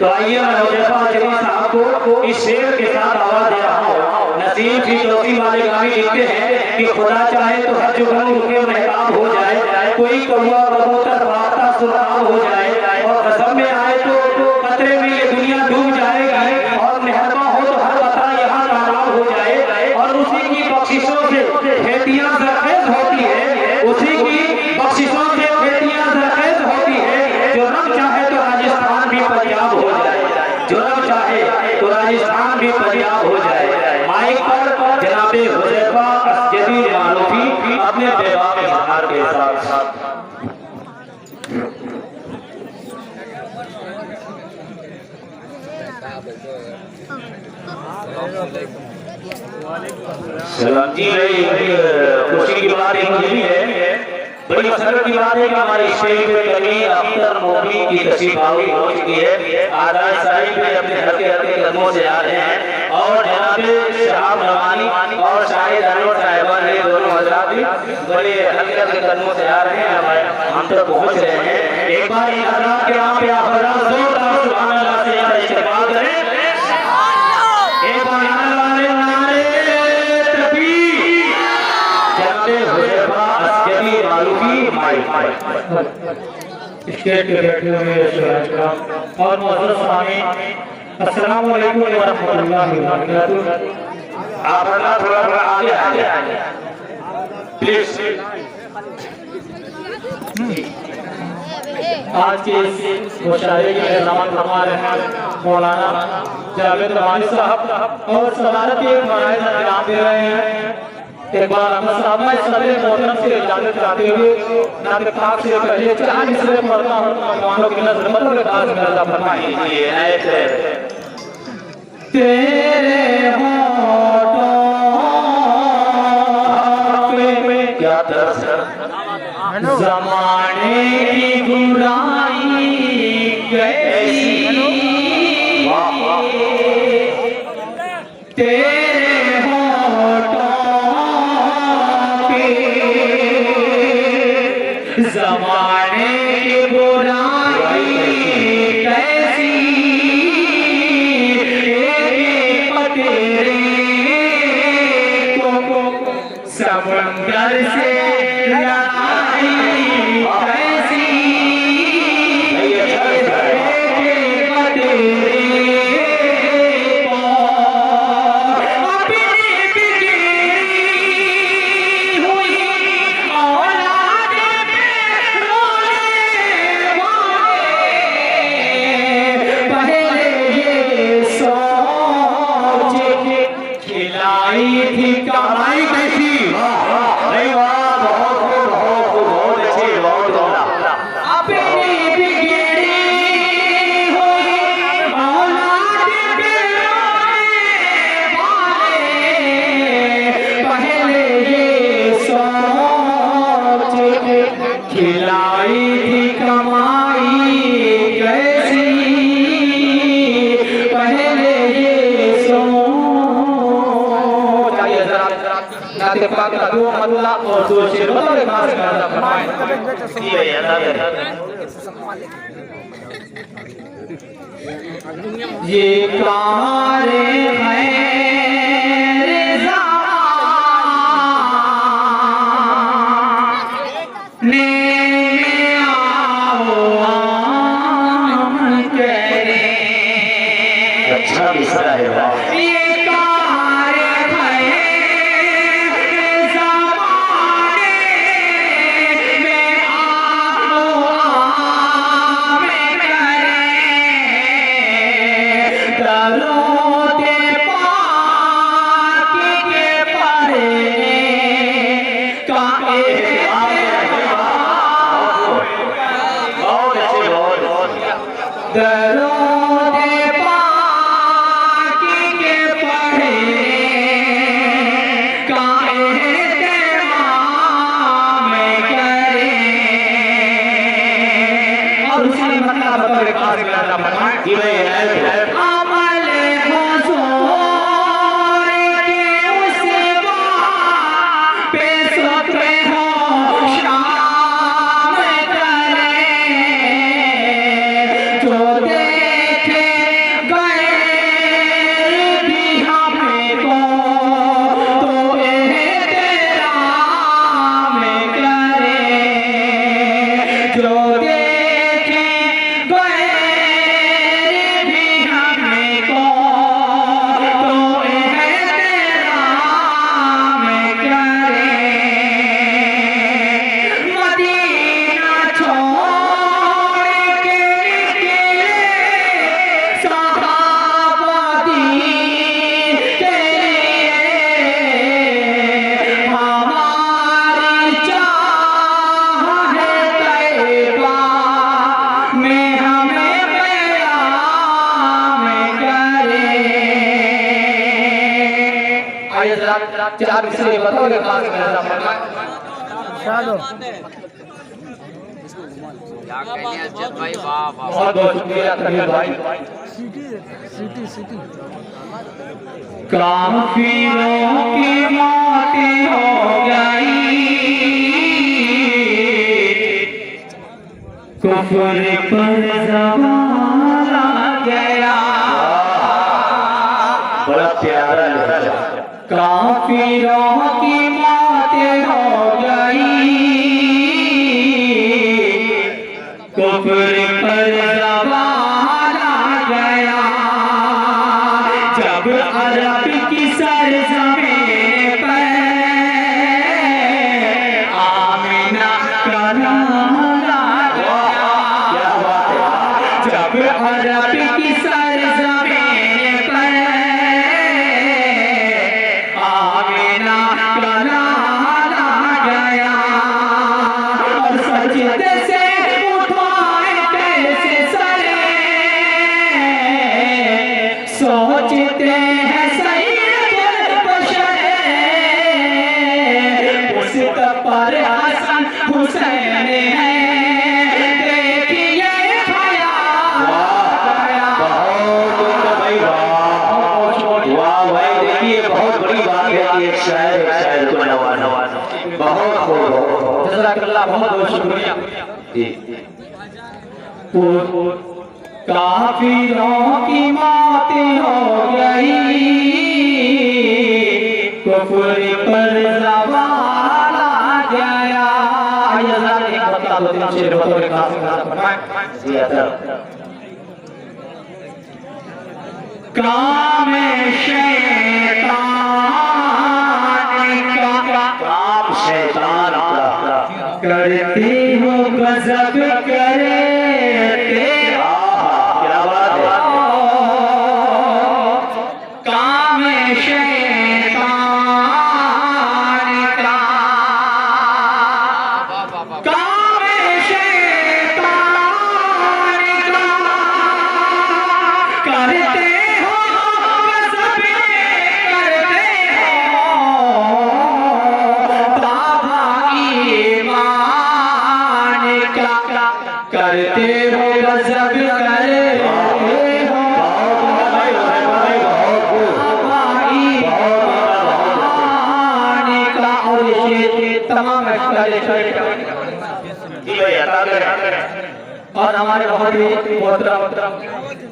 तो आइए मैं हुज़ैफा अजमी साहब को इस शेर के साथ आवाज दे रहा हूँ। नसीब की दोस्ती वाले गाने लिखते हैं कि खुदा चाहे तो हर जुगनू रुके महताब हो जाए, कोई कौवा कबूतर फाख्ता सुरखाब हो जाए, और कसम में आए तो कतरे में ये दुनिया डूब जाएगी, और मेहरबा हो तो हर बता यहाँ तालाब हो जाए, और उसी की बख्शिशों से खेतियाँ ज़रख़ेज़ होती है, उसी की बख्शिशों से खेतियाँ ज़रख़ेज़ होती है। जो रब चाहे तो राजस्थान भी पंजाब हो जाए, जो रब चाहे तो राजस्थान भी पंजाब हो जाए। माइक पर जनाबे हुज़ैफा अजमी मारूफी अपने बेबाक इज़हार के साथ। सलाम जी, खुशी की बात एक ये भी है, बड़ी मसरत की बात है कि हमारे स्टेज पे कभी अख्तर मोदी की तशरीफ आवर हो चुकी है। आज़ाद साहिब भी अपने हल्के हल्के कदमों से आ रहे हैं, और जनाबे शहाब रवानी और शाहिद अनवर साहिबान ने दोनों हज़रात भी बड़े हल्के हल्के कदमों से आ रहे हैं, हम तक पहुँच रहे हैं। एक बार इन हज़रात के नाम पे आप जोरदार सुभान अल्लाह से यार इस्तेमाल करें। एक बार नारे तकबीर, जनाबे हुज़ैफा अजमी मारूफी माइक स्टेज पे बैठे हुए शहर और मुअज़्ज़ज़ सामीन, अस्सलाम वालेकुम व रहमतुल्लाहि व बरकातुहू। आप थोड़ा आगे आइए प्लीज। आज के इस मुशायरे की मेहमान हमारे हैं मौलाना जावेद रवानी साहब, और सदारत के मराइज इनाम दे रहे हैं। एक बार अहमद साहब मैं सदर मोहतरम से इजाजत चाहते हुए नाते पाक से पहले चार मिसरे पढ़ता हूँ, मेहमानों की नजर मतलब के पास मेरा फरमाइए। तेरे होठों पे क्या तरस ज़माने की बुराई कैसी, तेरे होठों पे ज़माने की बुराई कैसी, तेरे को समंदर से ये कारे अच्छा मिसरा है। जो देखे चार इसलिए बतौर खास शादो बहुत बहुत शुक्रिया तकरीर भाई। सिटी सिटी सिटी काफिरों की मौतें हो गई, कुफ्र पर ज़माना गया। बड़ा प्यारा लहजा। काफिरों की मौतें हो गई, कुफ्र पर ज़माना गया। जब अरब की सरज़मीन पर आमिना का नारा गया। क्या बात है। जब अरब की सरज़मीन पर आमिना का नारा गया, और सजदे से उठाए कैसे सरे, सोचते हैं सैयद बशर, उस पर हसन हुसैन है, देखिए ख्याल गया। वाह भाई, देखिए बहुत बड़ी बात है कि एक शायर को नवाजा। बहुत खूब, जज़ाकल्लाह, बहुत बहुत शुक्रिया। काफिरों की मौतें हो गई, कुफ्र पर ज़माना गया। आइए जरा एक बता दो तीन शेर बतौर खास फरमाएं। काम शैतान का, काम शैतान का, करते हो गजब करे, क्या बात है। काम शैतान का, काम शैतान का, करते हो गजब करते हो, दावा ईमान का, करते हो गजब करते हो, ईमान का। और ये तमाम और हमारे बहुत ही मोहतरम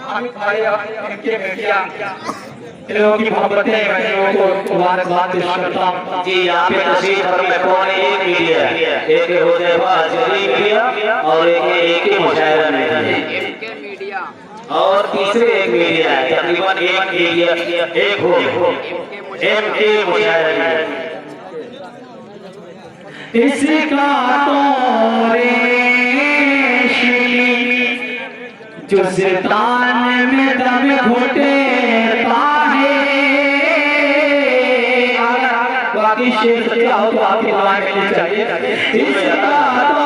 हामिद भाई और इनके बेटियां, इन लोगों की मोहब्बतें मैं लोगों को मुबारकबाद पेश करता हूं। जी, यहाँ पे तशरीफ फरमा कौन है? एक मीडिया है, एक हुदैफा अजहरी मीडिया और एक ही मुशायरा मीडिया, और तीसरे एक मीडिया है। तकरीबन एक मीडिया एक हो एमके मुशायरा मीडिया। इसका तो जुज़तान में दम घुटे बाकी शेर से आओ तो आपकी दुआएं मिलनी चाहिए। इसका तो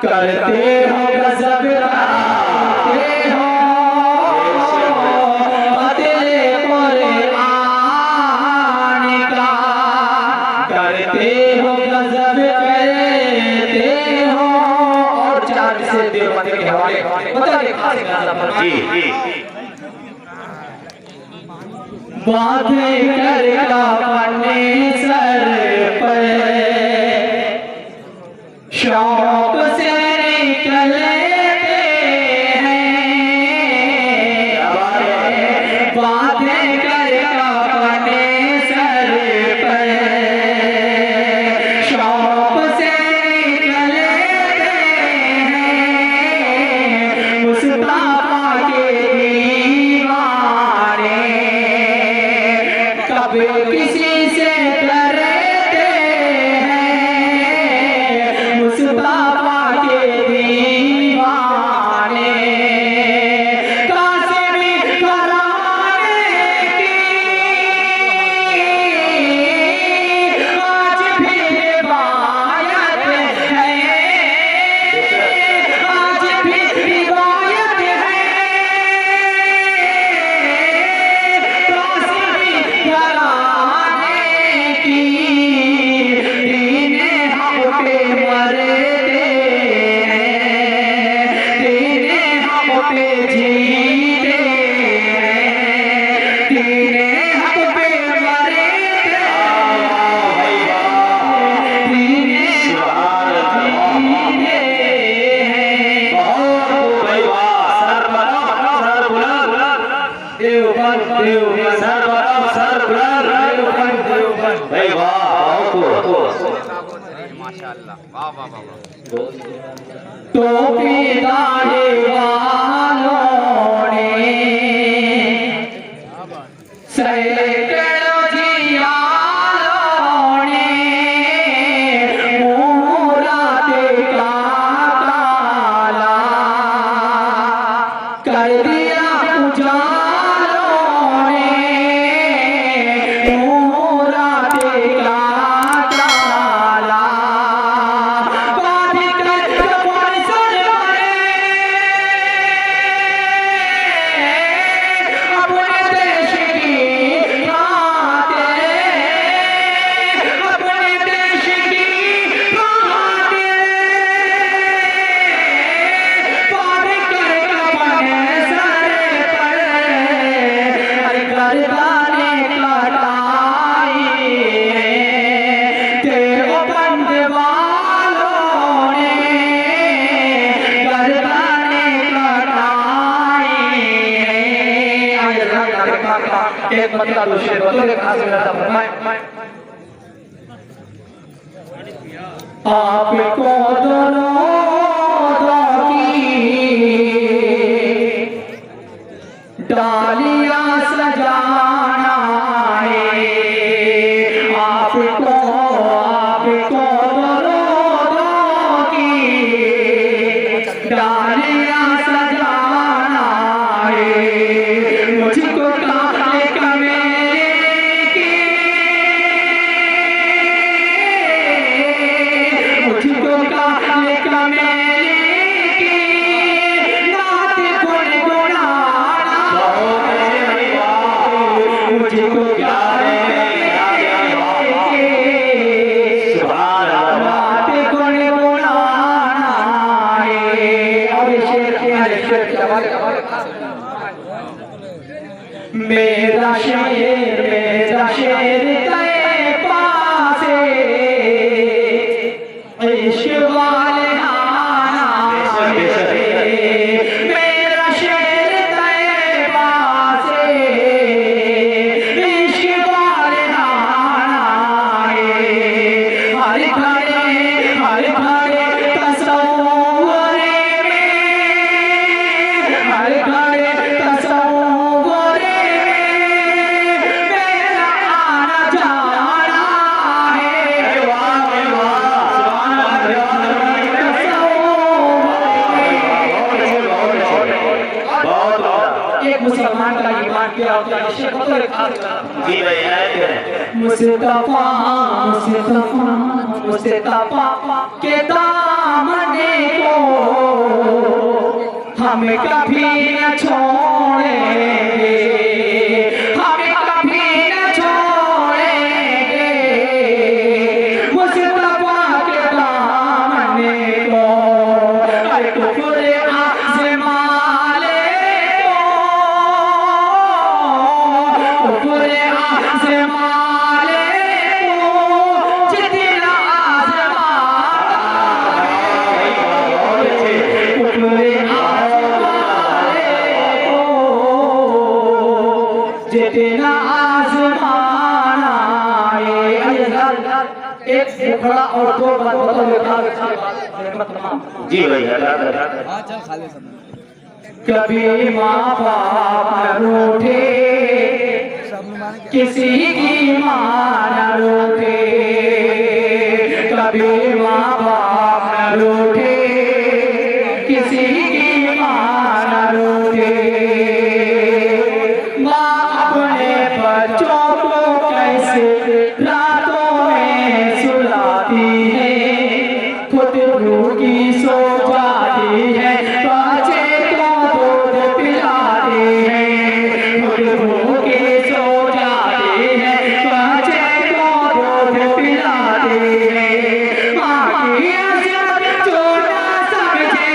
करते हो गजब करते हो, तेरे कुरान का, करते हो गजब करते हो। और चार से देवबंद के हवाले बताइए खास जी बातें करता अपने सर पर, शौक से निकलते हैं, बातें करता अपने सर पर, शौक से निकलते हैं, मुस्तफा के दीवाने, कब किसी से डरते हैं, मुस्तफा टोपी दाढ़ी वालों ने सैकड़ों जियालों ने मुराद का काला कर दिया उजालों ने मुराद का काला बात कर कपड़ सर पड़े अपने देश की अपने देश की बात कर अपने सर पर गर्दाने कटाई तेरे बंद वालों ने गर्दाने कटाई एक मतलब दूसरे बतौर खास करता फरमाए आपको दोनों की डालियां सजाना है आपको दोनों की डालियां सजाना है मुझको काले कमेरे की मुझको काले कमेरे की नात गुनगुनाना मुझको काले नात गुनगुनाना है और शेर मेरा शेर तेरे पासे इश्क वाले आना मेरा शेर तेरे पासे इश्क वाले आना हर घड़े तसव्वुरे में हर घड़े तसव्वुरे मेरा आना जाना है एक मुसलमान का ईमान क्या होता है शेख बतौर खास जी भाई मुस्तफा के दामने को हम कभी न छोड़ेंगे हम कभी न छोड़ेंगे मुस्तफा के दामने को अरे कुफर आज़माले को कुफर आज़माले को जितना जितना आज़माना एक खड़ा और दो बात जी भैया कभी माँ बाप न रूठे किसी की माँ न रूठे कभी माँ बाप न रूठे किसी की माँ न रूठे माँ अपने बच्चों को कैसे रातों में सुलाती है खुद भूखी सो जाती है बच्चे को दूध पिलाती है खुद भूखी सो जाती है बच्चे को दूध पिलाती है माँ की अज़मत जो ना समझे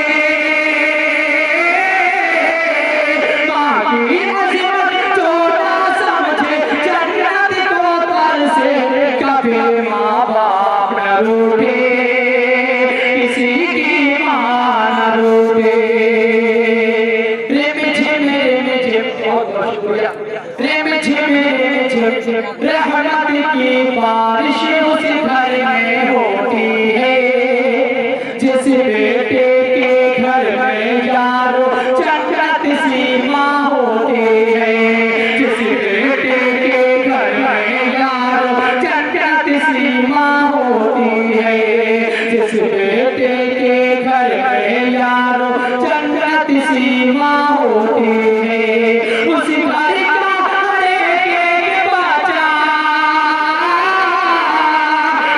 जिस बेटे के घर में यारो जन्नत सी माँ होती है, जिस बेटे के घर में यारो जन्नत सी माँ होती है, जिस बेटे के घर में यारो जन्नत सी माँ होती है, उसी घर का हर एक बच्चा,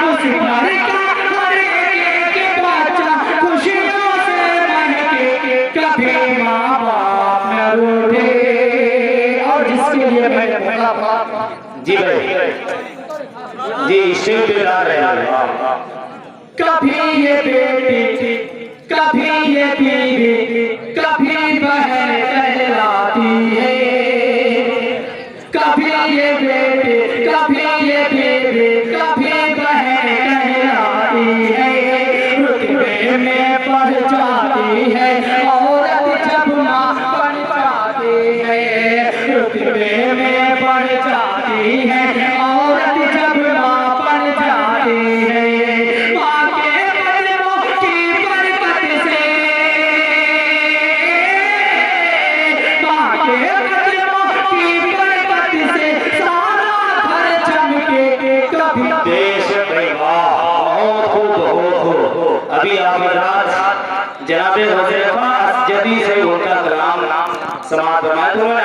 उस घर का हर एक बच्चा खुशियों से महके, कभी माँ बाप न रूठे। और जिसके लिए मैंने बोला जी भाई जी शिव बिला रहे हैं। कभी ये बेटी कभी ये बीवी कभी बहन कहलाती है, कभी ये बेटी कभी ये बीवी कभी बहन कहलाती है, रुतबे में बढ़ जाती है औरत जब माँ बन जाती है, रुतबे में बढ़ जाती है औरत जब माँ बन जाती है, माँ के कदमों की बरकत से, माँ के कदमों की बरकत से सारा घर चमके, कभी देश बहुत खूब। अभी आप जनाबे जदी से उनका कलाम समाप्त फरमाया।